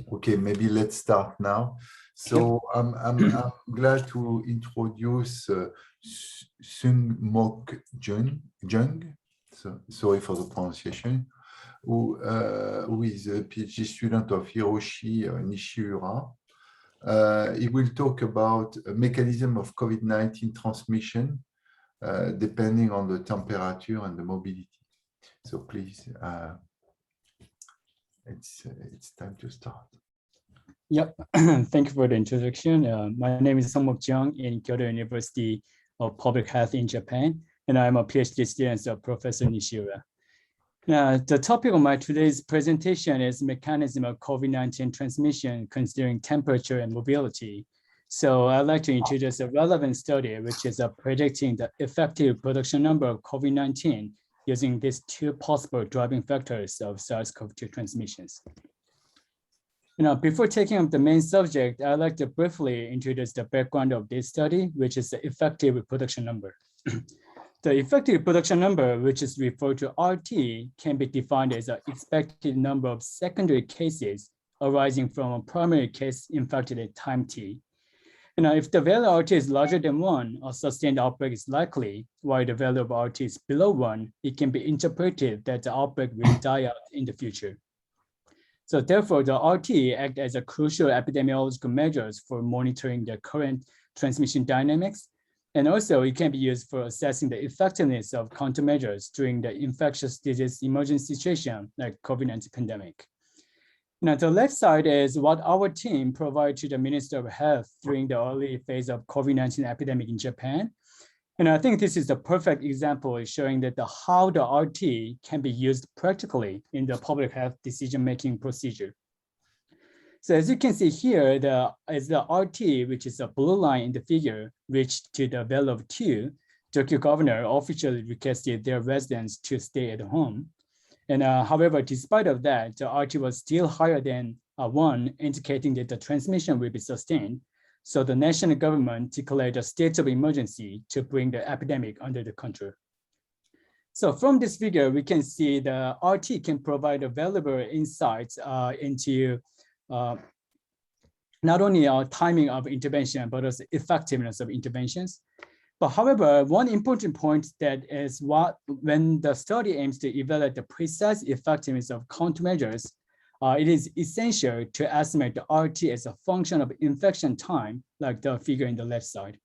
Okay, maybe let's start now. So I'm glad to introduce Sung Mok Jung. So, sorry for the pronunciation. Who is a PhD student of Hiroshi Nishiura. He will talk about a mechanism of COVID-19 transmission depending on the temperature and the mobility. So please, it's time to start. Yep, thank you for the introduction. My name is Sung-Mok Jung in Kyoto University of Public Health in Japan, and I'm a PhD student of Professor Nishiura. Now, the topic of my today's presentation is mechanism of COVID-19 transmission considering temperature and mobility. So I'd like to introduce a relevant study, which is predicting the effective production number of COVID-19 using these two possible driving factors of SARS-CoV-2 transmissions. Now, before taking up the main subject, I'd like to briefly introduce the background of this study, which is the effective reproduction number. The effective reproduction number, which is referred to RT, can be defined as an expected number of secondary cases arising from a primary case infected at time t. Now, if the value of RT is larger than 1, a sustained outbreak is likely, while the value of RT is below 1, it can be interpreted that the outbreak will die out in the future. So therefore, the RT act as a crucial epidemiological measures for monitoring the current transmission dynamics. And also it can be used for assessing the effectiveness of countermeasures during the infectious disease emergency situation like COVID-19 pandemic. Now, the left side is what our team provided to the Minister of Health during the early phase of COVID-19 epidemic in Japan. And I think this is the perfect example showing that how the RT can be used practically in the public health decision-making procedure. So as you can see here, as the RT, which is a blue line in the figure, reached to the value of 2, Tokyo governor officially requested their residents to stay at home. And however, despite of that, the RT was still higher than 1, indicating that the transmission will be sustained. So the national government declared a state of emergency to bring the epidemic under the control. So from this figure, we can see the RT can provide a valuable insights into not only our timing of intervention, but also effectiveness of interventions. But however, one important point that is when the study aims to evaluate the precise effectiveness of countermeasures, it is essential to estimate the RT as a function of infection time, like the figure in the left side,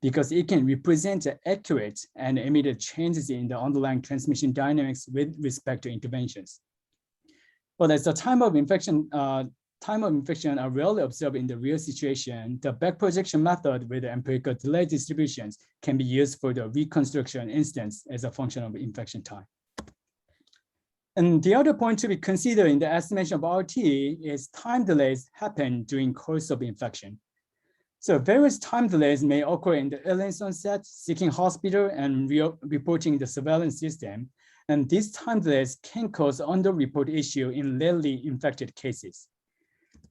because it can represent accurate and immediate changes in the underlying transmission dynamics with respect to interventions. But as the time of infection are rarely observed in the real situation, the back projection method with the empirical delay distributions can be used for the reconstruction instance as a function of infection time. And the other point to be considered in the estimation of RT is time delays happen during course of infection. So various time delays may occur in the illness onset, seeking hospital, and reporting the surveillance system. And these time delays can cause underreport issue in lately infected cases.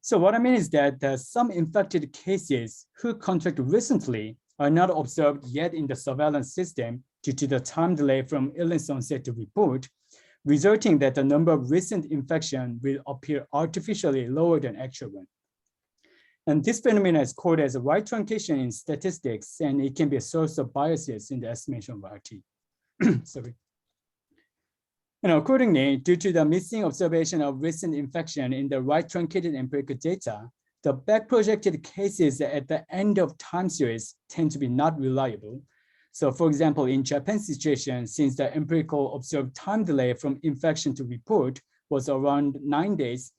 So what I mean is that some infected cases who contracted recently are not observed yet in the surveillance system due to the time delay from illness onset to report, resulting that the number of recent infection will appear artificially lower than actual one. And this phenomenon is called as a right truncation in statistics, and it can be a source of biases in the estimation of RT. Sorry. And accordingly, due to the missing observation of recent infection in the right truncated empirical data, the back projected cases at the end of time series tend to be not reliable. So for example, in Japan's situation, since the empirical observed time delay from infection to report was around 9 days,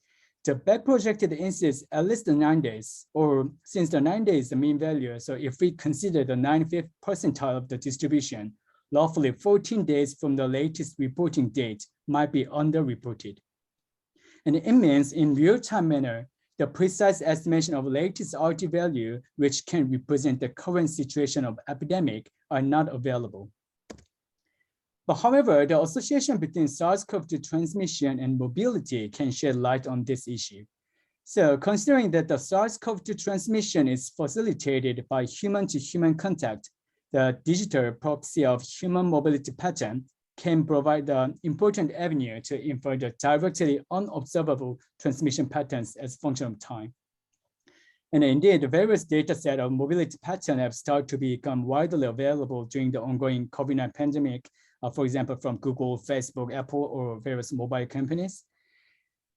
the back projected incidence at least 9 days, or since the 9 days is the mean value, so if we consider the 95th percentile of the distribution, roughly 14 days from the latest reporting date might be underreported. And it means in real-time manner, the precise estimation of latest RT value, which can represent the current situation of epidemic, are not available. But however, the association between SARS-CoV-2 transmission and mobility can shed light on this issue. So considering that the SARS-CoV-2 transmission is facilitated by human-to-human contact, the digital proxy of human mobility pattern, can provide an important avenue to infer the directly unobservable transmission patterns as a function of time. And indeed, the various data set of mobility patterns have started to become widely available during the ongoing COVID-19 pandemic, for example, from Google, Facebook, Apple, or various mobile companies.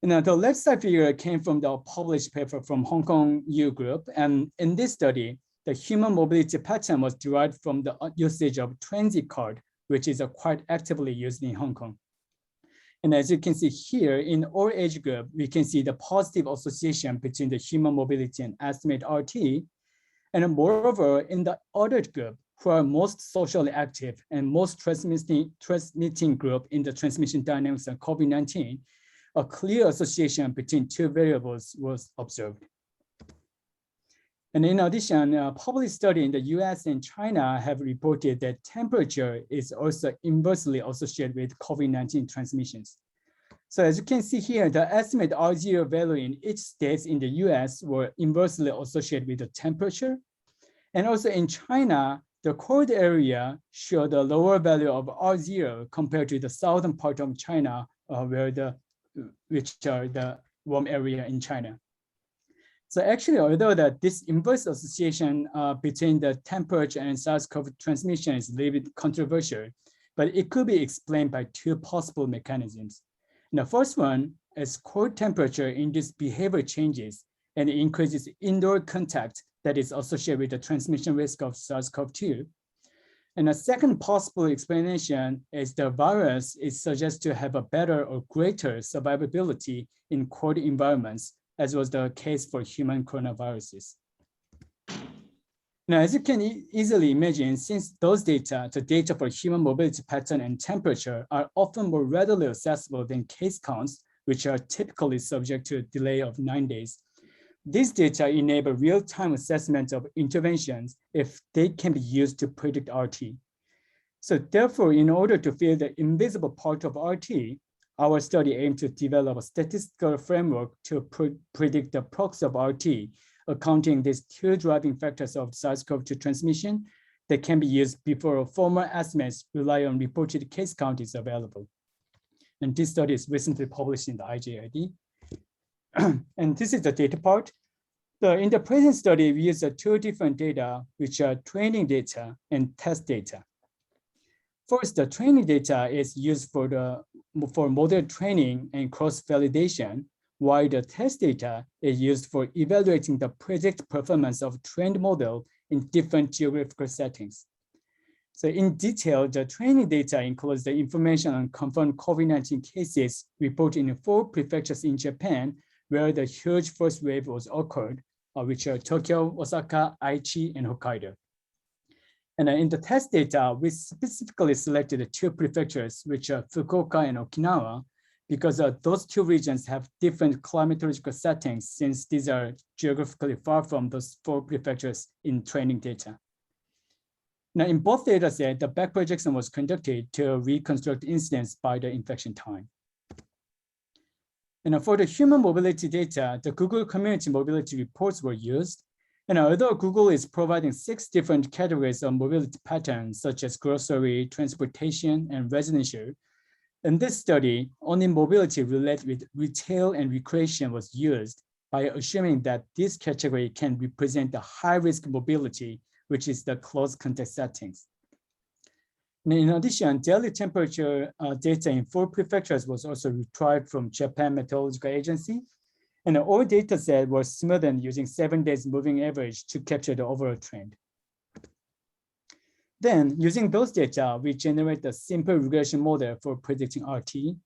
And the left side figure came from the published paper from Hong Kong U group. And in this study, the human mobility pattern was derived from the usage of transit card, which is quite actively used in Hong Kong. And as you can see here, in all age group, we can see the positive association between the human mobility and estimate RT. And moreover, in the adult group, who are most socially active and most transmitting group in the transmission dynamics of COVID-19, a clear association between two variables was observed. And in addition, a published study in the US and China have reported that temperature is also inversely associated with COVID-19 transmissions. So as you can see here, the estimated R0 value in each state in the US were inversely associated with the temperature. And also in China, the cold area showed a lower value of R0 compared to the southern part of China, which are the warm area in China. So actually, although that this inverse association between the temperature and SARS-CoV transmission is a little bit controversial, but it could be explained by two possible mechanisms. And the first one is cold temperature induces behavior changes and it increases indoor contact that is associated with the transmission risk of SARS-CoV-2. And a second possible explanation is the virus is suggested to have a better or greater survivability in cold environments, as was the case for human coronaviruses. Now, as you can easily imagine, since those data, the data for human mobility pattern and temperature are often more readily accessible than case counts, which are typically subject to a delay of 9 days. These data enable real-time assessment of interventions if they can be used to predict RT. So therefore, in order to fill the invisible part of RT, our study aimed to develop a statistical framework to predict the proxy of RT, accounting these two driving factors of SARS-CoV-2 transmission that can be used before formal estimates rely on reported case count is available. And this study is recently published in the IJID. And this is the data part. In the present study, we use two different data, which are training data and test data. First, the training data is used for model training and cross-validation, while the test data is used for evaluating the predict performance of trained model in different geographical settings. So in detail, the training data includes the information on confirmed COVID-19 cases reported in 4 prefectures in Japan, where the huge first wave was occurred, which are Tokyo, Osaka, Aichi, and Hokkaido. And in the test data, we specifically selected the 2 prefectures, which are Fukuoka and Okinawa, because those 2 regions have different climatological settings since these are geographically far from those 4 prefectures in training data. Now, in both data sets, the back projection was conducted to reconstruct incidence by the infection time. And for the human mobility data, the Google Community Mobility Reports were used. And although Google is providing 6 different categories of mobility patterns, such as grocery, transportation, and residential, in this study, only mobility related with retail and recreation was used by assuming that this category can represent the high-risk mobility, which is the close contact settings. And in addition, daily temperature data in 4 prefectures was also retrieved from Japan Meteorological Agency. And all data sets were smoothened using 7 days moving average to capture the overall trend. Then, using those data, we generate a simple regression model for predicting RT.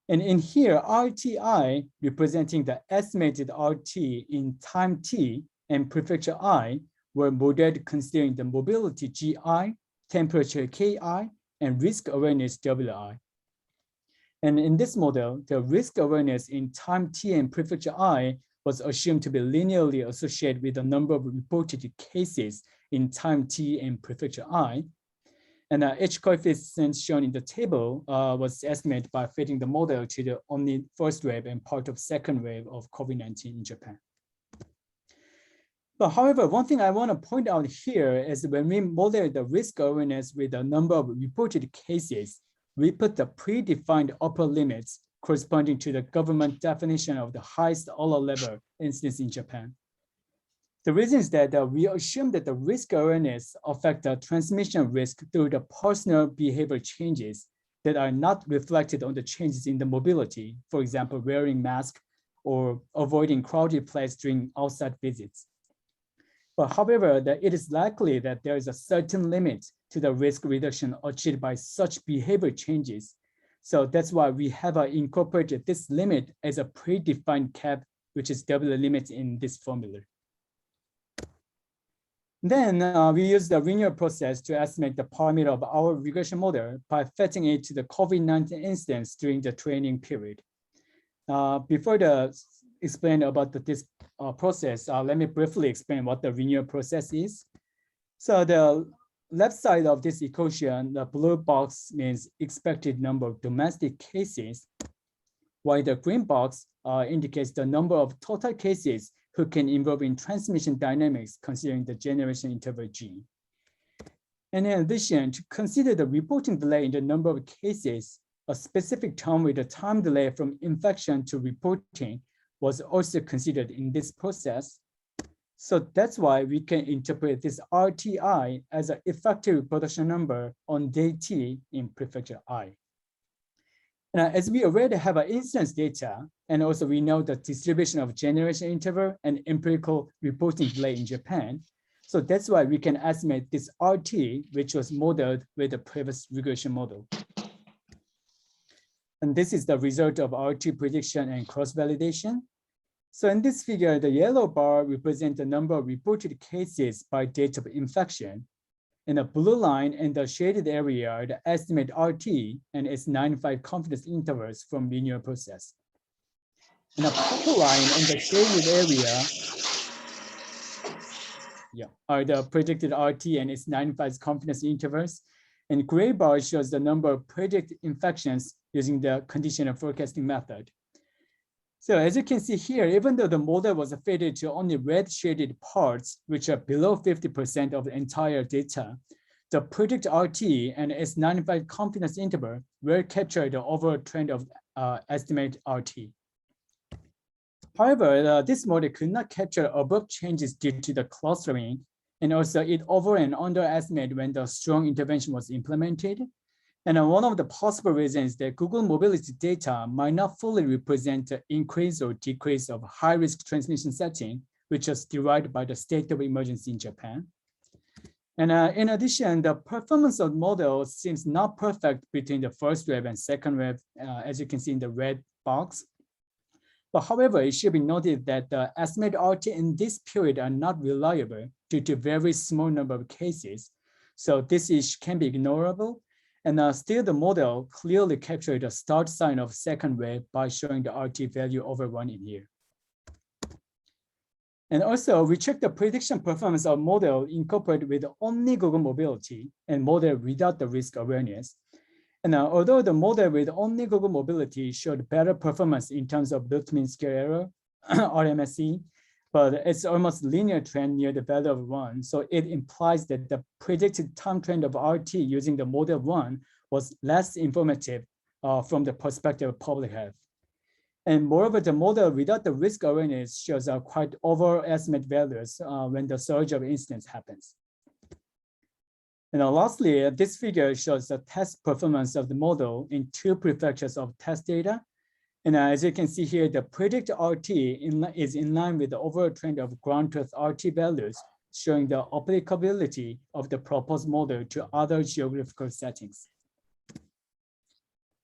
And in here, RTI, representing the estimated RT in time t and prefecture I, were modeled considering the mobility GI, temperature KI, and risk awareness WI. And in this model, the risk awareness in time t and prefecture I was assumed to be linearly associated with the number of reported cases in time t and prefecture I. And each coefficient shown in the table was estimated by fitting the model to the only first wave and part of second wave of COVID-19 in Japan. But however, one thing I want to point out here is when we model the risk awareness with the number of reported cases, we put the predefined upper limits corresponding to the government definition of the highest all level incidence in Japan. The reason is that we assume that the risk awareness affects the transmission risk through the personal behavior changes that are not reflected on the changes in the mobility, for example, wearing masks or avoiding crowded places during outside visits. But however, it is likely that there is a certain limit to the risk reduction achieved by such behavior changes. So that's why we have incorporated this limit as a predefined cap, which is W limit in this formula. Then we use the Renewal process to estimate the parameter of our regression model by fitting it to the COVID-19 instance during the training period. Before explain about this process, let me briefly explain what the Renewal process is. So the left side of this equation, the blue box means expected number of domestic cases, while the green box indicates the number of total cases who can involve in transmission dynamics considering the generation interval G. And in addition, to consider the reporting delay in the number of cases, a specific term with a time delay from infection to reporting was also considered in this process. So that's why we can interpret this RTI as an effective reproduction number on day T in prefecture I. Now, as we already have instance data, and also we know the distribution of generation interval and empirical reporting delay in Japan, so that's why we can estimate this RT, which was modeled with the previous regression model. And this is the result of RT prediction and cross-validation. So in this figure, the yellow bar represents the number of reported cases by date of infection. And the blue line and the shaded area are the estimate RT and its 95 confidence intervals from Renewal process. And the purple line and the shaded area are the predicted RT and its 95 confidence intervals. And gray bar shows the number of predicted infections using the conditional forecasting method. So as you can see here, even though the model was fitted to only red shaded parts, which are below 50% of the entire data, the predict RT and its 95 confidence interval will capture the overall trend of estimate RT. However, this model could not capture above changes due to the clustering, and also it over and underestimated when the strong intervention was implemented. And one of the possible reasons that Google mobility data might not fully represent the increase or decrease of high-risk transmission setting, which was derived by the state of emergency in Japan. And in addition, the performance of the model seems not perfect between the first wave and second wave, as you can see in the red box. But however, it should be noted that the estimated RT in this period are not reliable due to very small number of cases. So this can be ignorable. And still the model clearly captured the start sign of second wave by showing the RT value over 1 in here. And also we checked the prediction performance of model incorporated with only Google mobility and model without the risk awareness. And although the model with only Google mobility showed better performance in terms of root mean square error, RMSE, but it's almost linear trend near the value of 1. So it implies that the predicted time trend of RT using the model 1 was less informative from the perspective of public health. And moreover, the model without the risk awareness shows quite overestimate values when the surge of incidence happens. And lastly, this figure shows the test performance of the model in 2 prefectures of test data. And as you can see here, the predict RT is in line with the overall trend of ground truth RT values, showing the applicability of the proposed model to other geographical settings.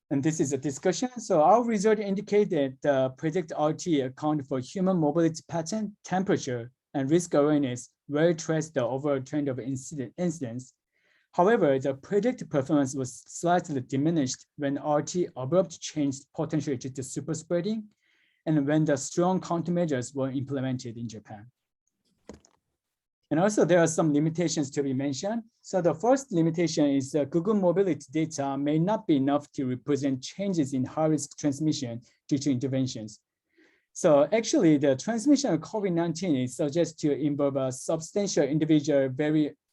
And this is a discussion. So our result indicated the predict RT account for human mobility pattern, temperature, and risk awareness will trace the overall trend of incidence. However, the predicted performance was slightly diminished when RT abrupt changed potentially to super spreading and when the strong countermeasures were implemented in Japan. And also there are some limitations to be mentioned. So the first limitation is that Google mobility data may not be enough to represent changes in high-risk transmission due to interventions. So actually the transmission of COVID-19 is suggested to involve substantial individual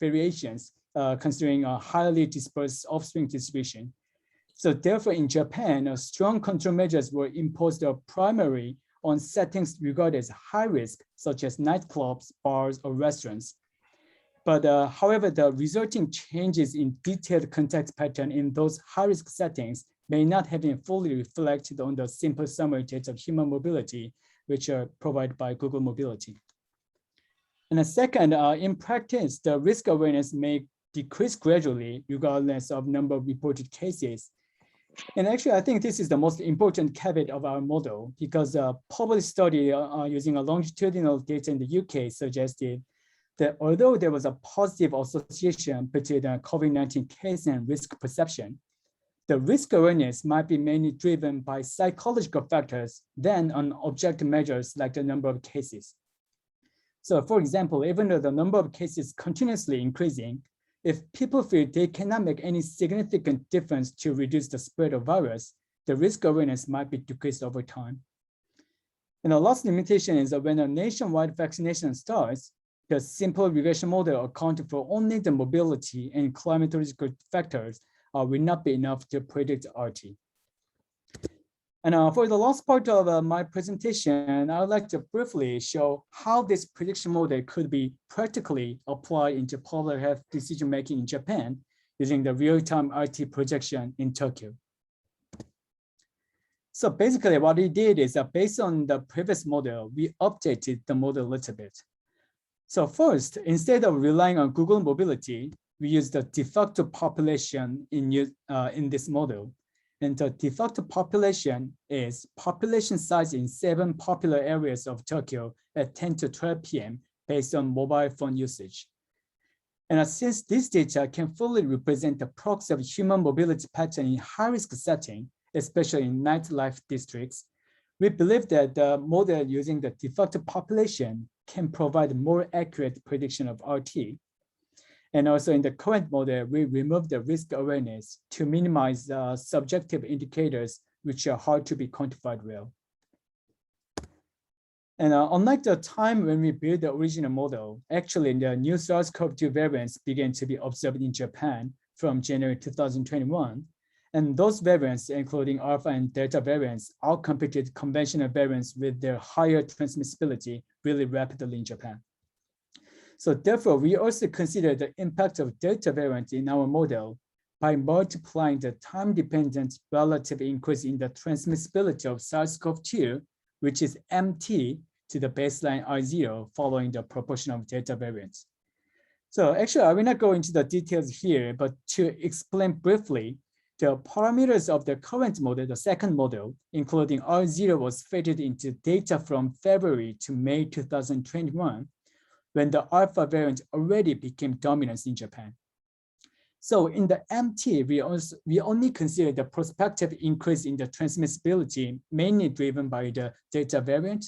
variations considering a highly dispersed offspring distribution. So therefore, in Japan, strong control measures were imposed primarily on settings regarded as high risk, such as nightclubs, bars, or restaurants. But however, the resulting changes in detailed context pattern in those high-risk settings may not have been fully reflected on the simple summary data of human mobility, which are provided by Google Mobility. And the second, in practice, the risk awareness may decrease gradually regardless of number of reported cases. And actually, I think this is the most important caveat of our model, because a published study using a longitudinal data in the UK suggested that although there was a positive association between the COVID-19 case and risk perception, the risk awareness might be mainly driven by psychological factors than on objective measures like the number of cases. So for example, even though the number of cases continuously increasing, if people feel they cannot make any significant difference to reduce the spread of virus, the risk awareness might be decreased over time. And the last limitation is that when a nationwide vaccination starts, the simple regression model accounting for only the mobility and climatological factors will not be enough to predict RT. And for the last part of my presentation, I would like to briefly show how this prediction model could be practically applied into public health decision-making in Japan using the real-time RT projection in Tokyo. So basically what we did is that based on the previous model, we updated the model a little bit. So first, instead of relying on Google Mobility, we use the de facto population in this model. And the de facto population is population size in 7 popular areas of Tokyo at 10 to 12 p.m. based on mobile phone usage. And since this data can fully represent the proxy of human mobility pattern in high-risk setting, especially in nightlife districts, we believe that the model using the de facto population can provide more accurate prediction of RT. And also in the current model, we remove the risk awareness to minimize subjective indicators, which are hard to be quantified well. And unlike the time when we built the original model, actually the new SARS-CoV-2 variants began to be observed in Japan from January 2021. And those variants, including Alpha and Delta variants, outcompeted conventional variants with their higher transmissibility really rapidly in Japan. So therefore, we also consider the impact of Delta variant in our model by multiplying the time-dependent relative increase in the transmissibility of SARS-CoV-2, which is MT, to the baseline I0 following the proportion of Delta variants. So actually, I will not go into the details here, but to explain briefly, the parameters of the current model, the second model, including R0, was fed into data from February to May 2021, when the Alpha variant already became dominant in Japan. So in the MT, we only consider the prospective increase in the transmissibility, mainly driven by the Delta variant.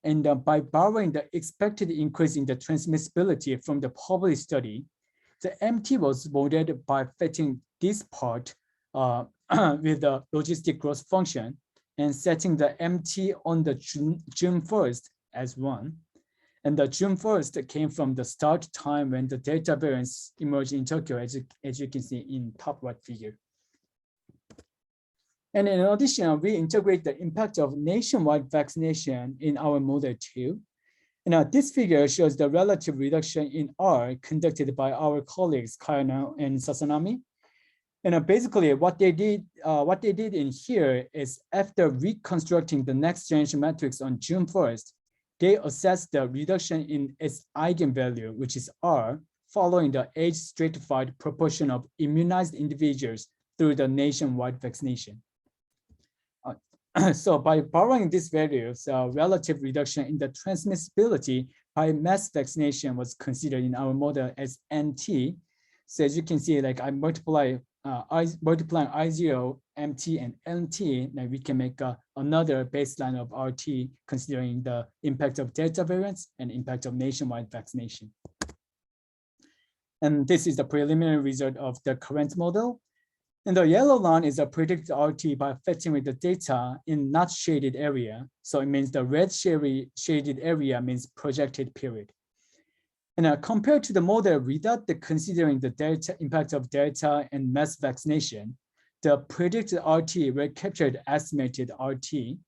And by borrowing the expected increase in the transmissibility from the published study, the MT was modeled by fitting this part with the logistic growth function and setting the MT on the June 1st as 1. And the June 1st came from the start time when the Delta variants emerged in Tokyo, as you can see in top right figure. And in addition, we integrate the impact of nationwide vaccination in our model too. And this figure shows the relative reduction in R conducted by our colleagues Kayano and Sasanami. And basically what they did in here is after reconstructing the next generation matrix on June 1st, they assessed the reduction in its eigenvalue, which is R, following the age stratified proportion of immunized individuals through the nationwide vaccination. So by borrowing these values, relative reduction in the transmissibility by mass vaccination was considered in our model as NT. So as you can see, like I multiplying I0, MT, and NT, now we can make another baseline of RT considering the impact of Delta variants and impact of nationwide vaccination. And this is the preliminary result of the current model. And the yellow line is a predicted RT by fitting with the data in not shaded area. So it means the red shaded area means projected period. And compared to the model without considering the Delta impact of Delta and mass vaccination, the predicted RT were captured estimated RT.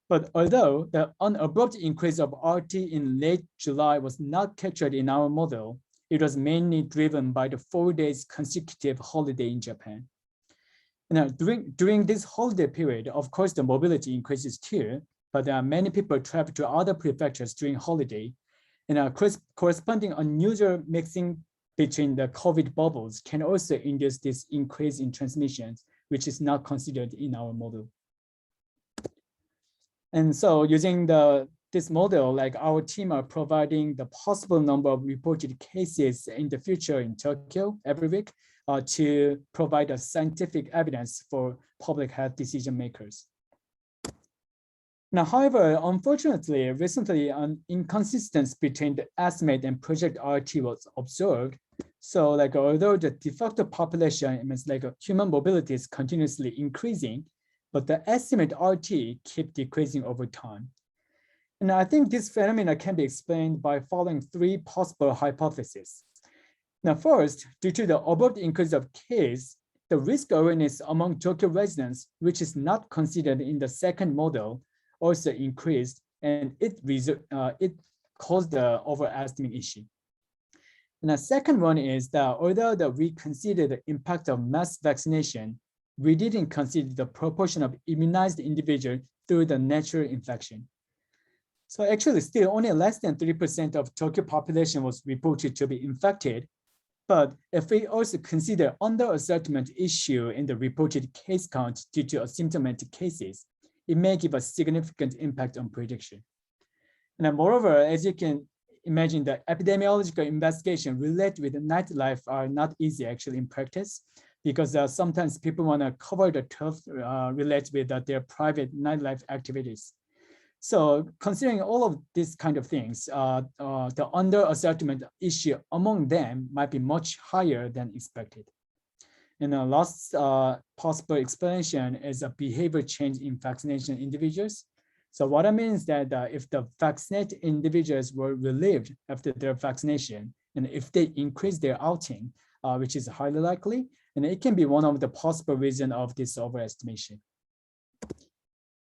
But although the unabrupt increase of RT in late July was not captured in our model, it was mainly driven by the 4 days consecutive holiday in Japan. Now, during this holiday period, of course, the mobility increases too, but there are many people travel to other prefectures during holiday, and a corresponding unusual mixing between the COVID bubbles can also induce this increase in transmissions, which is not considered in our model. And so using this model, like our team are providing the possible number of reported cases in the future in Tokyo every week to provide a scientific evidence for public health decision makers. Now, however, unfortunately, recently an inconsistency between the estimate and project RT was observed. So like, although the de facto population means like human mobility is continuously increasing, but the estimate RT keep decreasing over time. And I think this phenomena can be explained by following 3 possible hypotheses. Now, first, due to the abrupt increase of case, the risk awareness among Tokyo residents, which is not considered in the second model, also increased, and it caused the overestimate issue. And the second one is that although we consider the impact of mass vaccination, we didn't consider the proportion of immunized individuals through the natural infection. So actually still only less than 3% of Tokyo population was reported to be infected. But if we also consider under-assertment issue in the reported case count due to asymptomatic cases, it may give a significant impact on prediction. And moreover, as you can imagine, the epidemiological investigation related with nightlife are not easy actually in practice, because sometimes people want to cover the turf related with their private nightlife activities. So considering all of these kind of things, the under-assertment issue among them might be much higher than expected. And the last possible explanation is a behavior change in vaccination individuals. So what I mean is that if the vaccinated individuals were relieved after their vaccination, and if they increase their outing, which is highly likely, and it can be one of the possible reasons of this overestimation.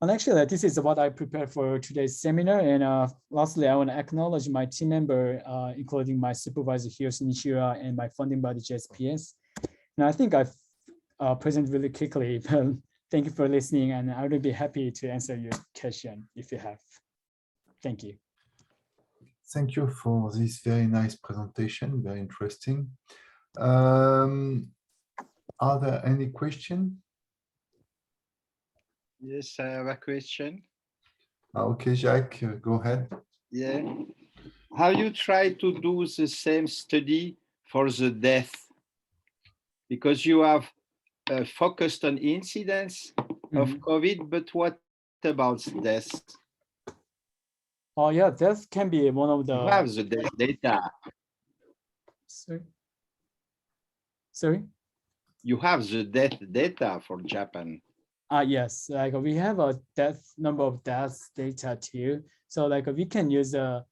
And actually, this is what I prepared for today's seminar. And lastly, I want to acknowledge my team member, including my supervisor, Hiroshi Nishira, and my funding body, JSPS. And I think I've presented really quickly, but thank you for listening, and I would be happy to answer your question if you have. Thank you. Thank you for this very nice presentation, very interesting. Are there any questions? Yes, I have a question. Okay, Jacques, go ahead. Yeah. How you try to do the same study for the death? Because you have focused on incidence of COVID, but what about death? Oh yeah, death can be one of the. You have the death data. Sorry? You have the death data for Japan. Yes, like we have a number of deaths data too. So like we can use a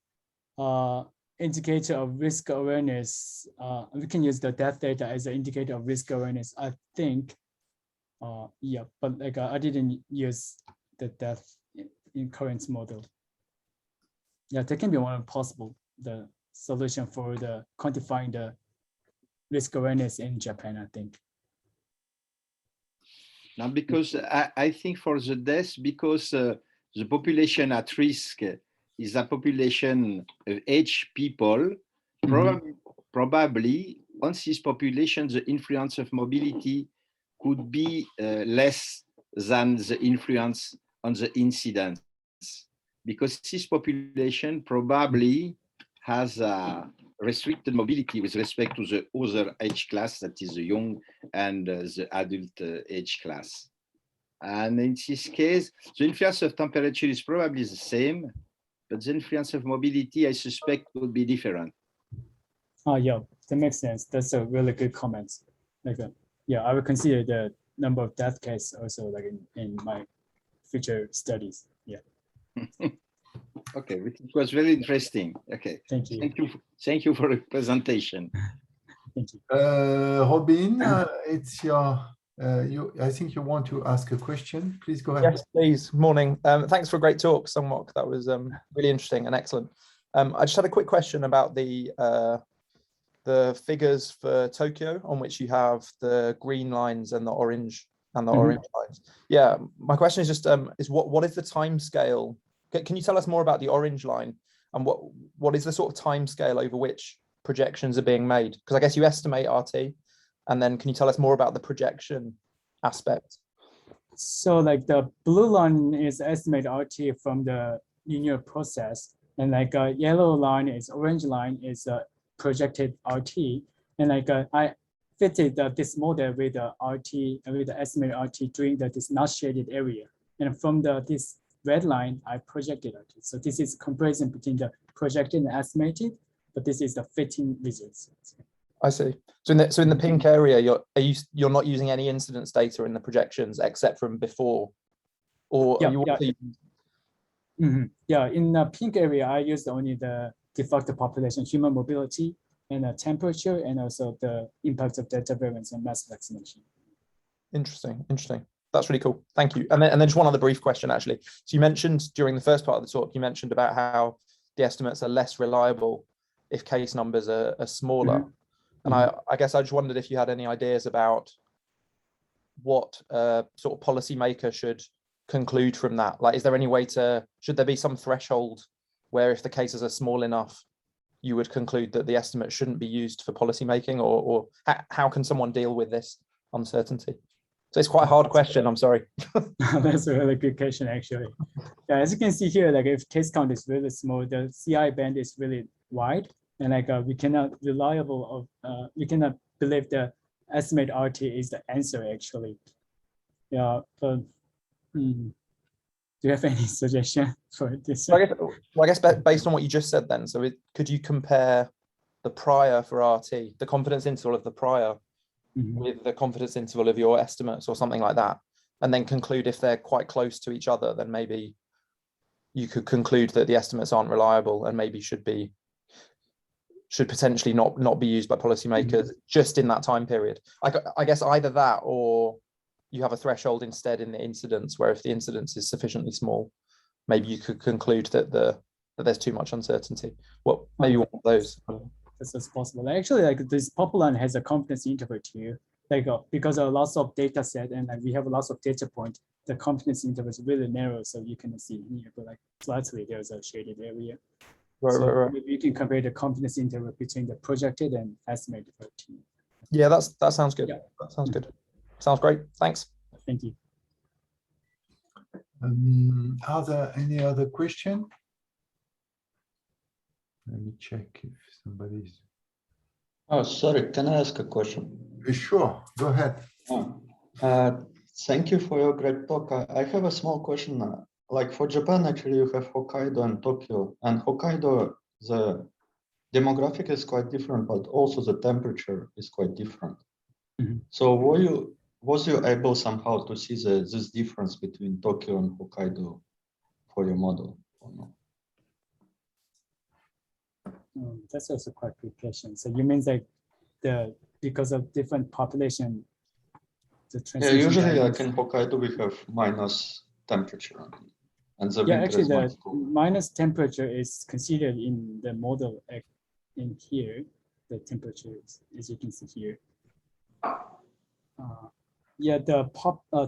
indicator of risk awareness. We can use the death data as an indicator of risk awareness, I think. Yeah, but like I didn't use the death in current model. Yeah, that can be one possible the solution for the quantifying the risk awareness in Japan, I think. Now, because I think for the death, because the population at risk is a population of aged people, probably on this population, the influence of mobility could be less than the influence on the incidence, because this population probably has a restricted mobility with respect to the other age class, that is the young and the adult age class. And in this case, the influence of temperature is probably the same, but the influence of mobility, I suspect, would be different. Oh, yeah, that makes sense. That's a really good comment. Like, yeah, I would consider the number of death cases also like in my future studies. Yeah. Okay, it was very interesting. Okay. Thank you. Thank you for the presentation. Thank you. Robin, it's your I think you want to ask a question. Please go ahead. Yes, please. Morning. Thanks for a great talk, Sungmok. That was really interesting and excellent. I just had a quick question about the figures for Tokyo, on which you have the green lines and the orange orange lines. Yeah, my question is just what is the time scale? Can you tell us more about the orange line, and what is the sort of time scale over which projections are being made? Because I guess you estimate RT, and then can you tell us more about the projection aspect? So like the blue line is estimate RT from the linear process, and like a yellow line is orange line is projected RT, and like I fitted this model with the RT with the estimated RT during this not shaded area, and from this red line I projected RT. So this is comparison between the projected and estimated, but this is the fitting results. I see. So in the pink area, you're not using any incidence data in the projections except from before, or yeah, are you also yeah, in the pink area, I used only the de facto population, human mobility, and the temperature, and also the impact of Delta variants and mass vaccination. Interesting. That's really cool. Thank you. And then just one other brief question, actually. So you mentioned during the first part of the talk, you mentioned about how the estimates are less reliable if case numbers are smaller. And I guess I just wondered if you had any ideas about what sort of policymaker should conclude from that. Like, is there any way should there be some threshold where if the cases are small enough, you would conclude that the estimate shouldn't be used for policymaking, or how can someone deal with this uncertainty? So it's quite a hard question, I'm sorry. That's a really good question, actually. Yeah, as you can see here, like if case count is really small, the CI band is really wide, and like we cannot we cannot believe the estimate RT is the answer, actually. Yeah, but do you have any suggestion for this? Well, I guess based on what you just said then, so could you compare the prior for RT, the confidence interval of the prior with the confidence interval of your estimates or something like that, and then conclude if they're quite close to each other, then maybe you could conclude that the estimates aren't reliable and maybe should potentially not be used by policymakers just in that time period. I guess either that, or you have a threshold instead in the incidence, where if the incidence is sufficiently small, maybe you could conclude that there's too much uncertainty. Well, maybe one of those. This is possible. Actually, like this popular has a confidence interval too. Like because of lots of data set and like we have lots of data point, the confidence interval is really narrow, so you can see here, but like slightly there's a shaded area. Right. You can compare the confidence interval between the projected and estimated RT. Yeah, that sounds good. Yeah. That sounds good. Sounds great. Thanks. Thank you. Are there any other questions? Let me check if somebody's. Oh, sorry. Can I ask a question? Sure. Go ahead. Thank you for your great talk. I have a small question. Like for Japan, actually, you have Hokkaido and Tokyo. And Hokkaido, the demographic is quite different, but also the temperature is quite different. So was you able somehow to see this difference between Tokyo and Hokkaido for your model or no? That's also quite a good question. So you mean like because of different population, the transmission? Yeah, usually like in Hokkaido we have minus temperature, and the winter actually is the much cooler. minus temperature is considered in the model in here. The temperature is, as you can see here. Yeah, the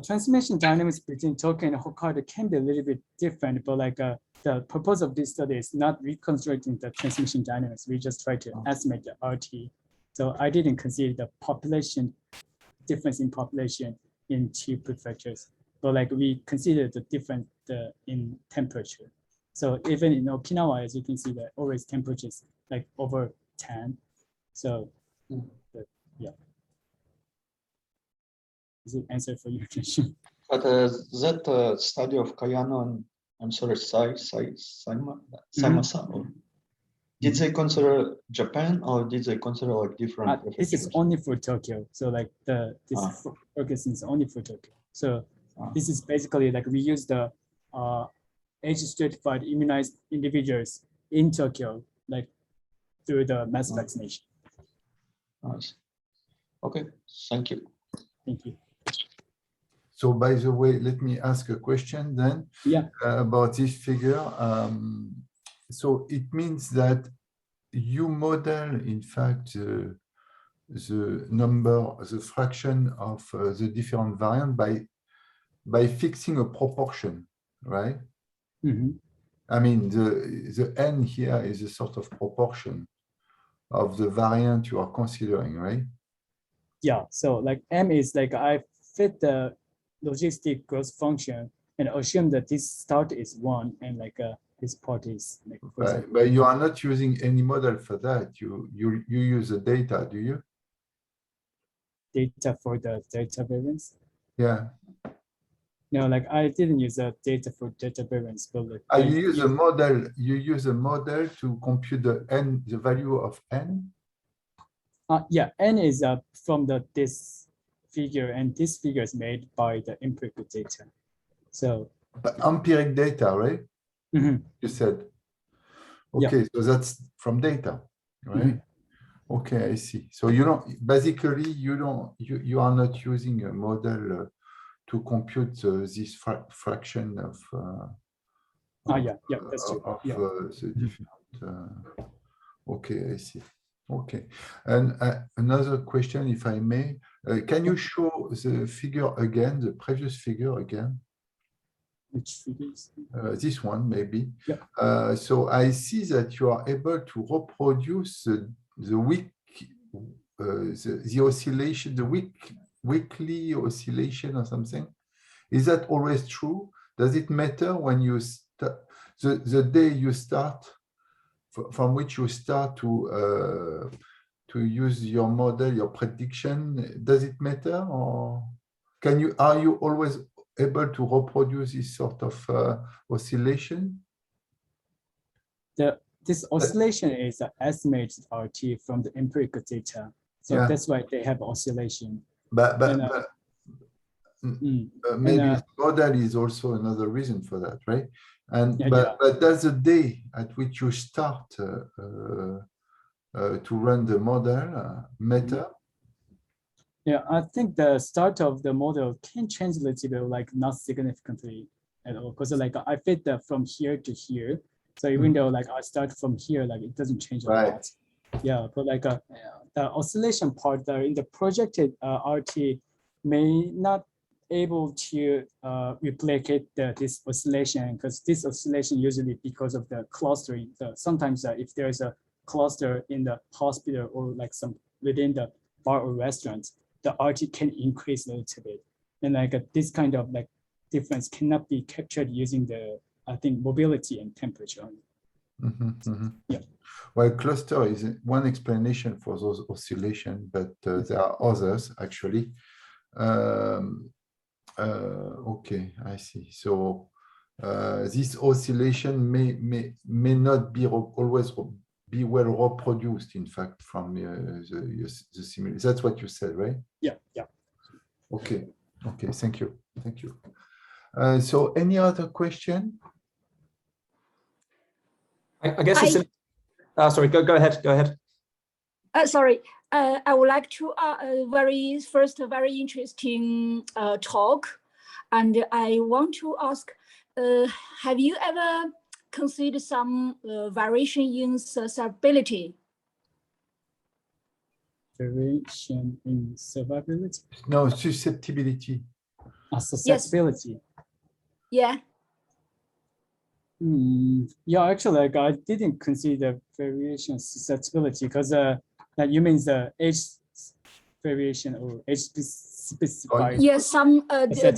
transmission dynamics between Tokyo and Hokkaido can be a little bit different, but like the purpose of this study is not reconstructing the transmission dynamics. We just try to estimate the RT. So I didn't consider the population difference in population in two prefectures, but like we consider the difference in temperature. So even in Okinawa, as you can see, that always temperatures like over 10. So yeah. Is it answer for your question? But that study of Kayano and I'm sorry, Saima-san, did they consider Japan or did they consider like different? This is only for Tokyo. So like this focus is only for Tokyo. So this is basically like we use the age-stratified immunized individuals in Tokyo, like through the mass vaccination. Nice. Okay, thank you. Thank you. So by the way, let me ask a question then about this figure. So it means that you model, in fact, the number, the fraction of the different variant by fixing a proportion, right? I mean, the n here is a sort of proportion of the variant you are considering, right? Yeah, so like M is like I fit the logistic growth function and assume that this start is 1 and like this part is like. But you are not using any model for that. You use the data, do you? Data for the data variance? Yeah. No, like I didn't use the data for data variance, but like you use a model. You use a model to compute the n, the value of n. Yeah, n is from this figure, and this figure is made by the empirical data. So empiric data, right? You said. Okay, so that's from data, right? Okay, I see. So you don't basically you are not using a model to compute this fraction of. That's true. The different. Okay, I see. Okay, and another question, if I may, can you show the figure again, the previous figure again? Which figures? This one, maybe. Yeah. So I see that you are able to reproduce the week, the oscillation, the weekly oscillation or something. Is that always true? Does it matter when you start, the day you start, from which you start to use your model, your prediction? Does it matter, or are you always able to reproduce this sort of oscillation? This oscillation is an estimated RT from the empirical data, so that's why they have oscillation. But maybe model is also another reason for that, right? And but that's the day at which you start to run the model matter. Yeah, I think the start of the model can change a little bit, like not significantly at all, because like I fit that from here to here. So even though like I start from here, like it doesn't change a lot. Yeah, but like the oscillation part there in the projected RT may not able to replicate this oscillation, because this oscillation usually because of the clustering. Sometimes if there is a cluster in the hospital or like some within the bar or restaurant, the RT can increase a little bit, and like this kind of like difference cannot be captured using the mobility and temperature. Yeah. Well, cluster is one explanation for those oscillations, but there are others actually. Okay, I see. So this oscillation may not be always be well reproduced, in fact, from the simulation. That's what you said, right? Yeah. Okay. Thank you. So any other question? I guess it's sorry, go ahead. Sorry, I would like to very interesting talk, and I want to ask, have you ever considered some variation in susceptibility? Variation in survivability? No, susceptibility. Susceptibility. Yes. Yeah. Yeah, actually, like I didn't consider variation susceptibility because like you mean the age variation or age specified. Yes, some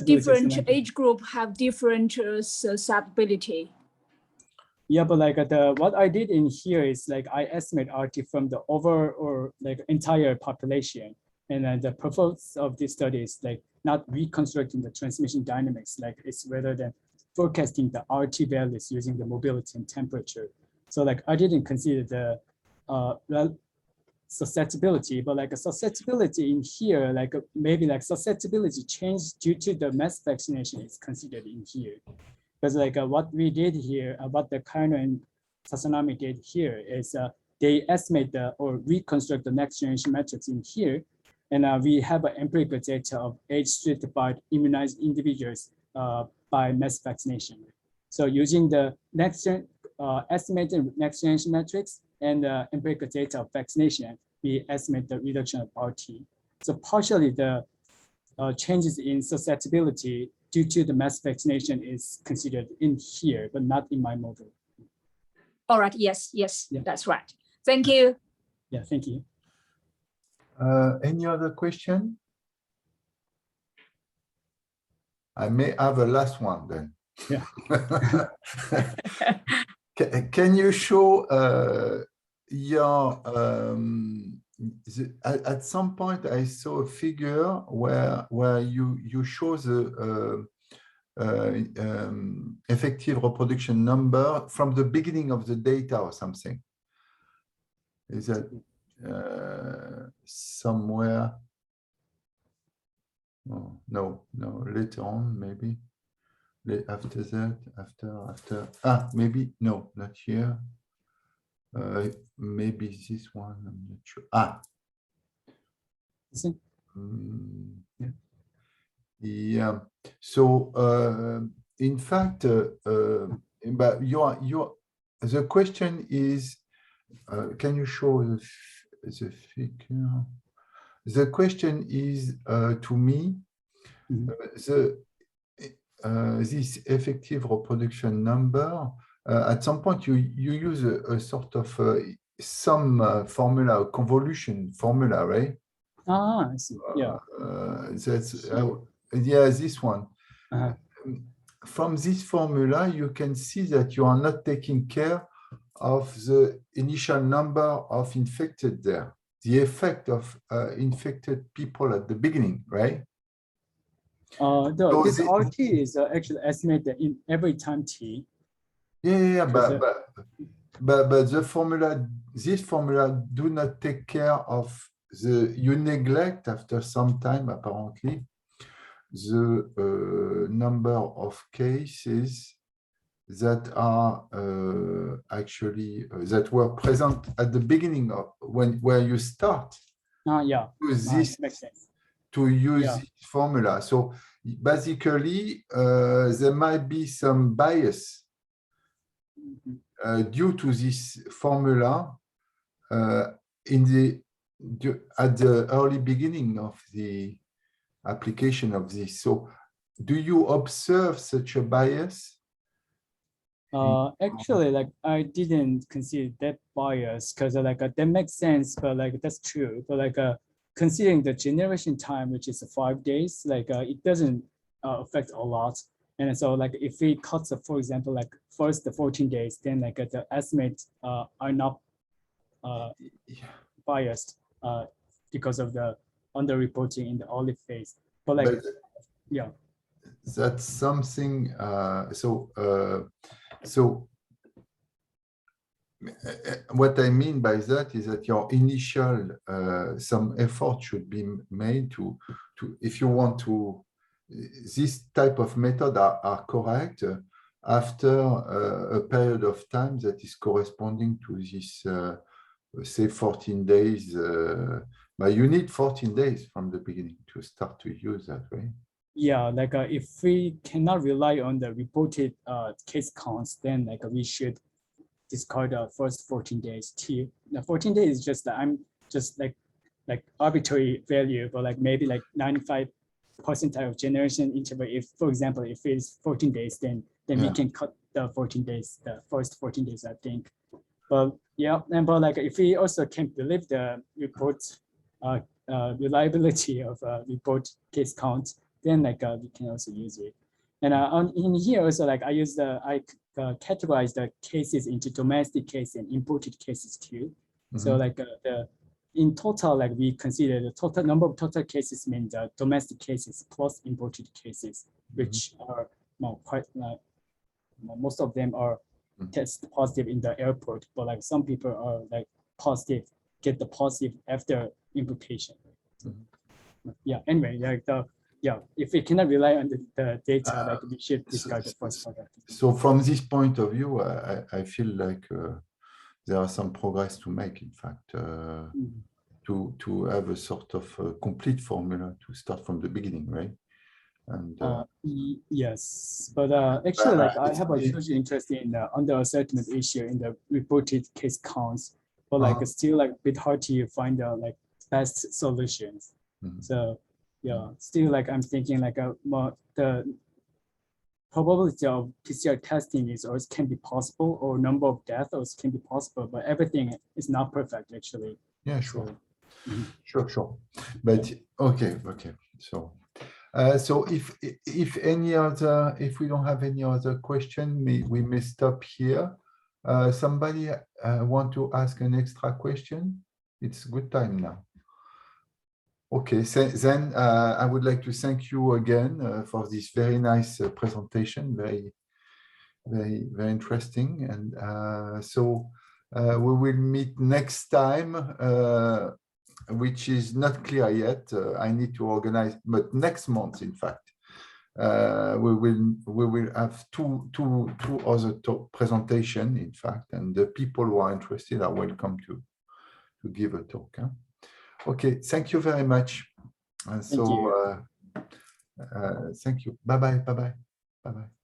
different age group have different susceptibility. Yeah, but like what I did in here is like I estimate RT from the entire population, and then the purpose of this study is like not reconstructing the transmission dynamics, like it's rather than forecasting the RT values using the mobility and temperature. So like I didn't consider the susceptibility, but like a susceptibility in here, like maybe like susceptibility change due to the mass vaccination is considered in here. Because like what we did here, what the Kaino and Sasanami did here is they estimate or reconstruct the next generation metrics in here, And we have an empirical data of age-stratified immunized individuals by mass vaccination. So using the estimated next generation metrics and empirical data of vaccination, we estimate the reduction of RT. So partially the changes in susceptibility due to the mass vaccination is considered in here, but not in my model. All right, yes, Yeah. that's right. Thank you. Yeah, thank you. Any other question? I may have a last one then. Yeah. Can you show your at some point I saw a figure where you show the effective reproduction number from the beginning of the data or something. Is that somewhere? Oh, no, later on, maybe. After that, after, maybe, no, not here. Maybe this one, I'm not sure. Yeah. So, in fact, but the question is, can you show the figure? The question is, to me, this effective reproduction number, at some point you use a sort of some formula, a convolution formula, right? I see. Yeah. That's yeah, this one. From this formula, you can see that you are not taking care of the initial number of infected there, the effect of infected people at the beginning, right? This RT is actually estimated in every time t. Yeah, but the formula, this formula do not take care of you neglect after some time apparently the number of cases that are actually that were present at the beginning of where you start. Yeah. This makes sense. To use this formula. So basically, there might be some bias due to this formula at the early beginning of the application of this. So do you observe such a bias? Actually, like I didn't consider that bias because like that makes sense, but like that's true. But like considering the generation time, which is 5 days, like it doesn't affect a lot. And so like if we cut, for example, like first the 14 days, then like the estimates are not biased because of the underreporting in the early phase. But like, yeah. That's something, so what I mean by that is that your initial, some effort should be made to if you want to, this type of method are correct after a period of time that is corresponding to this, say 14 days, but you need 14 days from the beginning to start to use that, right? Yeah, like if we cannot rely on the reported case counts, then like we should discard the first 14 days too. The 14 days is just I'm just like arbitrary value, but like maybe like 95% of generation interval. If, for example, if it's 14 days, then we can cut the 14 days, the first 14 days, I think. But yeah, and but like if we also can't believe the report reliability of report case counts, then like we can also use it. And in here also like I categorize the cases into domestic case and imported cases too. So like in total, like we consider the total number of total cases means the domestic cases plus imported cases, which are quite most of them are test positive in the airport, but like some people are like positive, get the positive after importation. Yeah, anyway, like if we cannot rely on the data, like we should discard the first product. So from this point of view, I feel like there are some progress to make, in fact. to have a sort of complete formula to start from the beginning, right? And yes, but actually, like I have a huge interest in the under-assessment issue in the reported case counts, but like it's still like a bit hard to find the like best solutions. So yeah, still like I'm thinking like the probability of PCR testing is always can be possible, or number of deaths also can be possible, but everything is not perfect actually. yeah, sure. So, Sure. But okay. So so if we don't have any other question, we may stop here. Somebody want to ask an extra question? It's good time now. Okay, so then I would like to thank you again for this very nice presentation, very interesting. And so we will meet next time, which is not clear yet. I need to organize, but next month, in fact, we will have two other presentation, in fact, and the people who are interested are welcome to give a talk. Huh? Okay, thank you very much. And so, thank you. Bye bye.